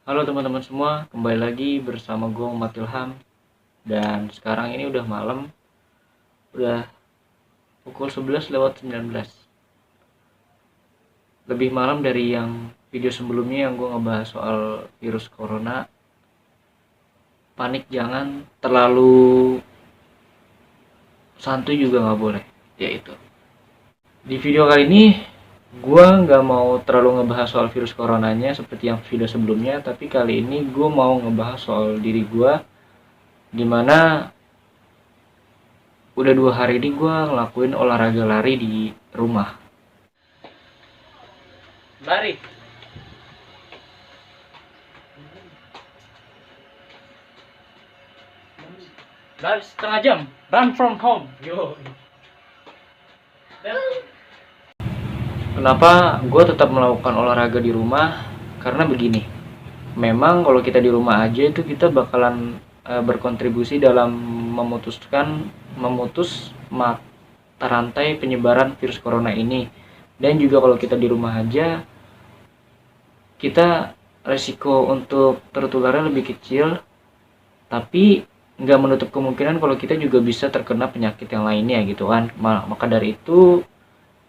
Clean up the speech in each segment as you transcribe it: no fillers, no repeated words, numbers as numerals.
Halo teman-teman semua, kembali lagi bersama gue Muhammad Ilham. Dan sekarang ini udah malam, udah pukul 11 lewat 19. Lebih malam dari yang video sebelumnya yang gue ngebahas soal virus corona. Panik jangan, terlalu santuy juga nggak boleh. Ya itu. Di video kali ini, gue nggak mau terlalu ngebahas soal virus coronanya seperti yang video sebelumnya. Tapi kali ini gue mau ngebahas soal diri gue, dimana udah 2 hari ini gue ngelakuin olahraga lari di rumah. Lari setengah jam, run from home. Yo. Kenapa gue tetap melakukan olahraga di rumah? Karena begini, memang kalau kita di rumah aja itu kita bakalan berkontribusi dalam memutus mata rantai penyebaran virus corona ini. Dan juga kalau kita di rumah aja, kita resiko untuk tertularnya lebih kecil, tapi nggak menutup kemungkinan kalau kita juga bisa terkena penyakit yang lainnya gitu kan. Maka dari itu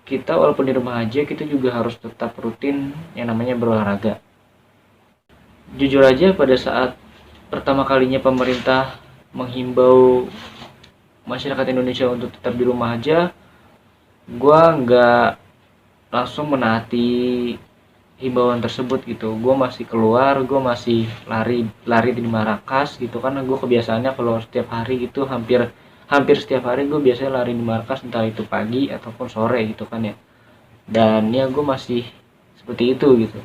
kita walaupun di rumah aja kita juga harus tetap rutin yang namanya berolahraga. Jujur aja pada saat pertama kalinya pemerintah menghimbau masyarakat Indonesia untuk tetap di rumah aja, gue nggak langsung menaati himbauan tersebut gitu. Gue masih keluar, gue masih lari di markas gitu, karena gue kebiasaannya kalau setiap hari gitu, hampir setiap hari gue biasanya lari di markas, entah itu pagi ataupun sore gitu kan ya. Dan ya gue masih seperti itu gitu.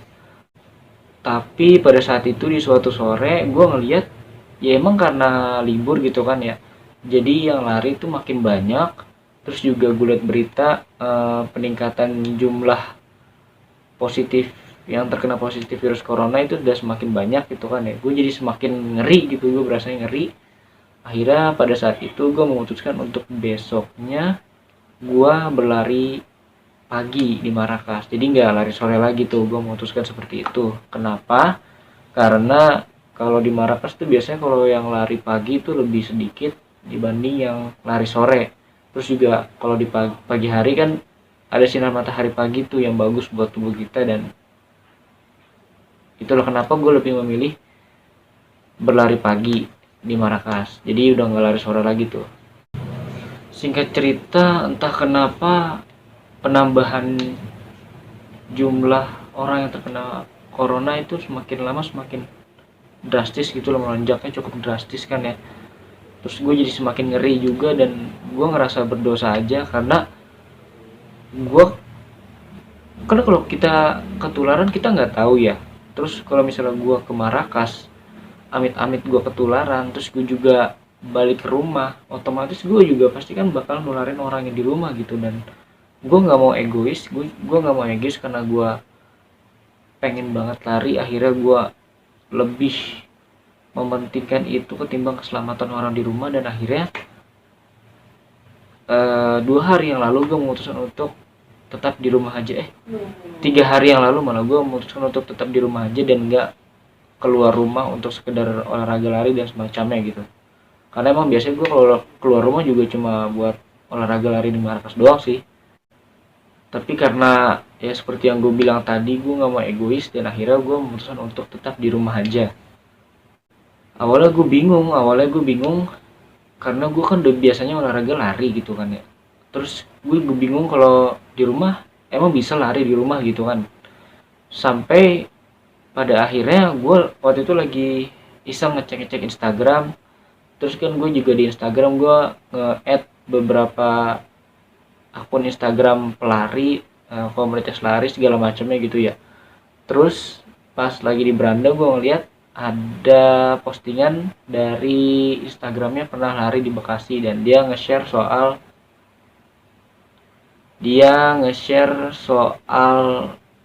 Tapi pada saat itu di suatu sore gue ngeliat, ya emang karena libur gitu kan ya, jadi yang lari itu makin banyak. Terus juga gue liat berita peningkatan jumlah positif yang terkena positif virus corona itu udah semakin banyak gitu kan ya. Gue jadi semakin ngeri gitu, gue berasa ngeri. Akhirnya pada saat itu gue memutuskan untuk besoknya gue berlari pagi di Marrakas, jadi nggak lari sore lagi tuh. Gue memutuskan seperti itu. Kenapa? Karena kalau di Marrakas tuh biasanya kalau yang lari pagi itu lebih sedikit dibanding yang lari sore. Terus juga kalau di pagi hari kan ada sinar matahari pagi tuh yang bagus buat tubuh kita, dan itulah kenapa gue lebih memilih berlari pagi di Marrakas. Jadi udah nggak lari sore lagi tuh. Singkat cerita, entah kenapa penambahan jumlah orang yang terkena corona itu semakin lama semakin drastis gitu loh, melonjaknya cukup drastis kan ya. Terus gue jadi semakin ngeri juga, dan gue ngerasa berdosa aja karena gue karena kalau kita ketularan kita nggak tahu ya. Terus kalau misalnya gue ke Marrakas, amit-amit gue ketularan, terus gue juga balik ke rumah, otomatis gue juga pasti kan bakal nularin orang yang di rumah gitu. Dan gue nggak mau egois, gue nggak mau egois karena gue pengen banget lari. Akhirnya gue lebih mementingkan itu ketimbang keselamatan orang di rumah. Dan akhirnya 2 hari yang lalu gue memutuskan untuk tetap di rumah aja. 3 hari yang lalu malah gue memutuskan untuk tetap di rumah aja dan nggak keluar rumah untuk sekedar olahraga lari dan semacamnya gitu. Karena emang biasanya gue kalau keluar rumah juga cuma buat olahraga lari di markas doang sih. Tapi karena ya seperti yang gue bilang tadi, gue nggak mau egois, dan akhirnya gue memutuskan untuk tetap di rumah aja. Awalnya gue bingung karena gue kan udah biasanya olahraga lari gitu kan ya. Terus gue bingung kalau di rumah emang bisa lari di rumah gitu kan. Sampai pada akhirnya gue waktu itu lagi iseng ngecek Instagram. Terus kan gue juga di Instagram gue nge-add beberapa akun Instagram pelari, komunitas lari segala macamnya gitu ya. Terus pas lagi di beranda gue ngeliat ada postingan dari Instagramnya pernah lari di Bekasi, dan dia nge-share soal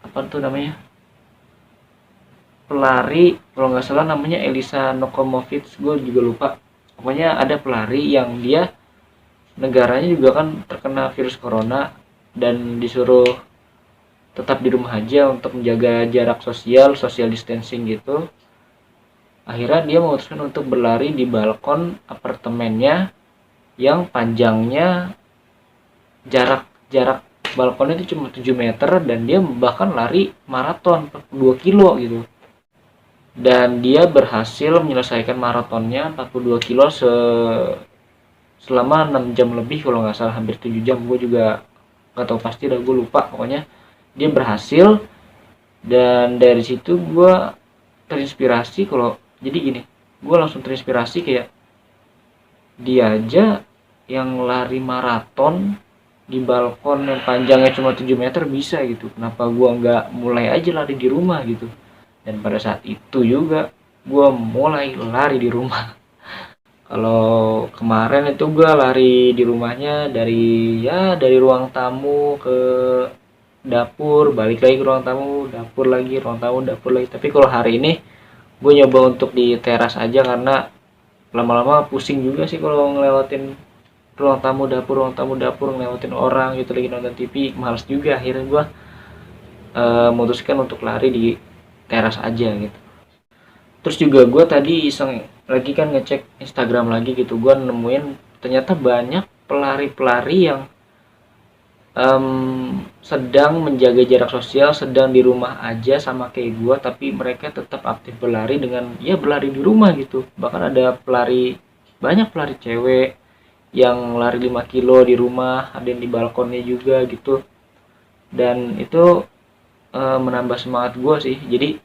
apa tuh namanya, pelari kalau nggak salah namanya Elisa Nokomovic, gue juga lupa. Pokoknya ada pelari yang dia negaranya juga kan terkena virus corona dan disuruh tetap di rumah aja untuk menjaga jarak social distancing gitu. Akhirnya dia memutuskan untuk berlari di balkon apartemennya yang panjangnya jarak jarak balkonnya itu cuma 7 meter, dan dia bahkan lari maraton 2 kilo gitu. Dan dia berhasil menyelesaikan maratonnya 42 kilo selama 6 jam lebih kalau nggak salah, hampir 7 jam. Gue juga nggak tahu pasti, dah gue lupa. Pokoknya dia berhasil, dan dari situ gue terinspirasi. Kalau jadi gini, gue langsung terinspirasi kayak dia aja yang lari maraton di balkon yang panjangnya cuma 7 meter bisa gitu, kenapa gua nggak mulai aja lari di rumah gitu. Dan pada saat itu juga gua mulai lari di rumah. Kalau kemarin itu gua lari di rumahnya dari ruang tamu ke dapur, balik lagi ke ruang tamu, dapur lagi, ruang tamu, dapur lagi. Tapi kalau hari ini gue nyoba untuk di teras aja, karena lama-lama pusing juga sih kalau ngelewatin ruang tamu dapur, ngelewatin orang gitu lagi nonton TV, males juga. Akhirnya gue memutuskan untuk lari di teras aja gitu. Terus juga gue tadi iseng lagi kan ngecek Instagram lagi gitu, gue nemuin ternyata banyak pelari-pelari yang sedang menjaga jarak sosial, sedang di rumah aja sama kayak gue, tapi mereka tetap aktif berlari dengan ya berlari di rumah gitu. Bahkan ada banyak pelari cewek yang lari 5 kilo di rumah, ada yang di balkonnya juga gitu. Dan itu menambah semangat gue sih. Jadi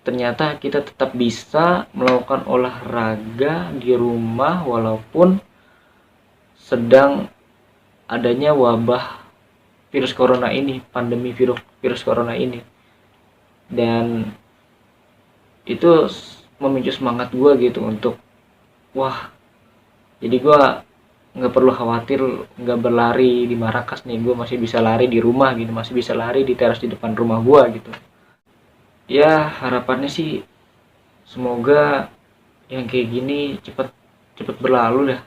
ternyata kita tetap bisa melakukan olahraga di rumah walaupun sedang adanya wabah virus corona ini, pandemi virus corona ini. Dan itu memicu semangat gue gitu untuk wah, jadi gue nggak perlu khawatir nggak berlari di Marrakas nih, gue masih bisa lari di rumah gitu, masih bisa lari di teras di depan rumah gue gitu. Ya harapannya sih semoga yang kayak gini cepet cepet berlalu dah.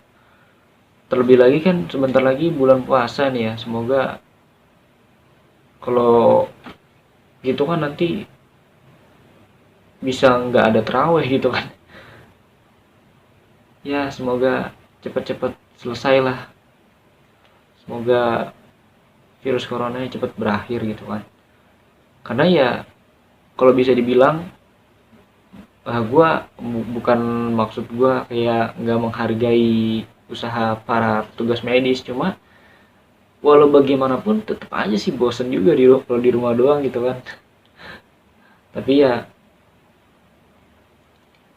Terlebih lagi kan sebentar lagi bulan puasa nih ya, semoga kalau gitu kan nanti bisa nggak ada terawih gitu kan. Ya semoga cepet-cepet selesai lah, semoga virus corona cepet berakhir gitu kan. Karena ya kalau bisa dibilang gue bukan maksud gue kayak nggak menghargai usaha para petugas medis, cuma walau bagaimanapun tetap aja sih bosen juga kalau di rumah doang gitu kan. Tapi ya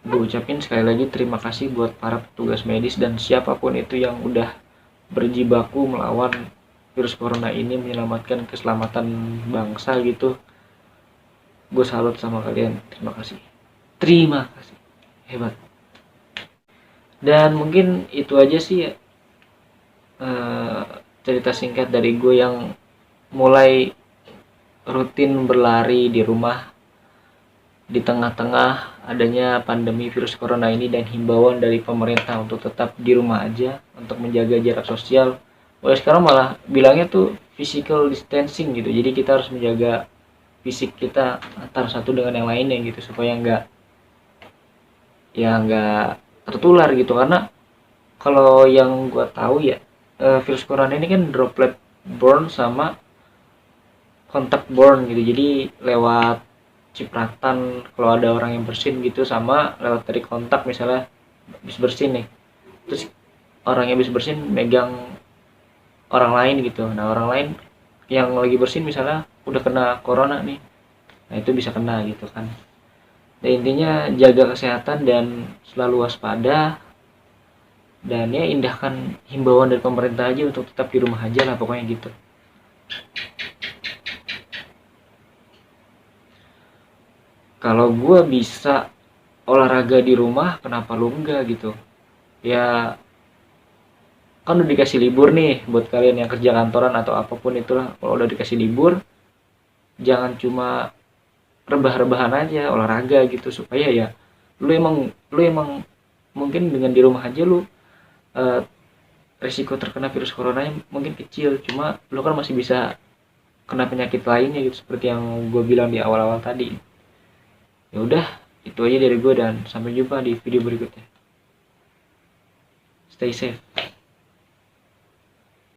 gue ucapin sekali lagi terima kasih buat para petugas medis dan siapapun itu yang udah berjibaku melawan virus corona ini, menyelamatkan keselamatan bangsa gitu. Gue salut sama kalian, terima kasih, hebat. Dan mungkin itu aja sih ya, cerita singkat dari gue yang mulai rutin berlari di rumah di tengah-tengah adanya pandemi virus corona ini dan himbauan dari pemerintah untuk tetap di rumah aja untuk menjaga jarak sosial. Sekarang malah bilangnya tuh physical distancing gitu, jadi kita harus menjaga fisik kita antara satu dengan yang lainnya gitu supaya nggak tertular gitu. Karena kalau yang gue tahu ya, virus corona ini kan droplet borne sama kontak borne gitu, jadi lewat cipratan kalau ada orang yang bersin gitu, sama lewat dari kontak, misalnya habis bersin nih, terus orang yang habis bersin megang orang lain gitu, nah orang lain yang lagi bersin misalnya udah kena corona nih, nah itu bisa kena gitu kan. Dan intinya jaga kesehatan dan selalu waspada, dan ya indahkan himbauan dari pemerintah aja untuk tetap di rumah aja lah pokoknya gitu. Kalau gue bisa olahraga di rumah, kenapa lu enggak gitu ya. Kan udah dikasih libur nih buat kalian yang kerja kantoran atau apapun itulah, kalau udah dikasih libur jangan cuma rebah-rebahan aja, olahraga gitu, supaya ya lu emang mungkin dengan di rumah aja lu resiko terkena virus corona mungkin kecil, cuma lu kan masih bisa kena penyakit lainnya gitu seperti yang gue bilang di awal-awal tadi. Ya udah, Itu aja dari gue dan sampai jumpa di video berikutnya. Stay safe.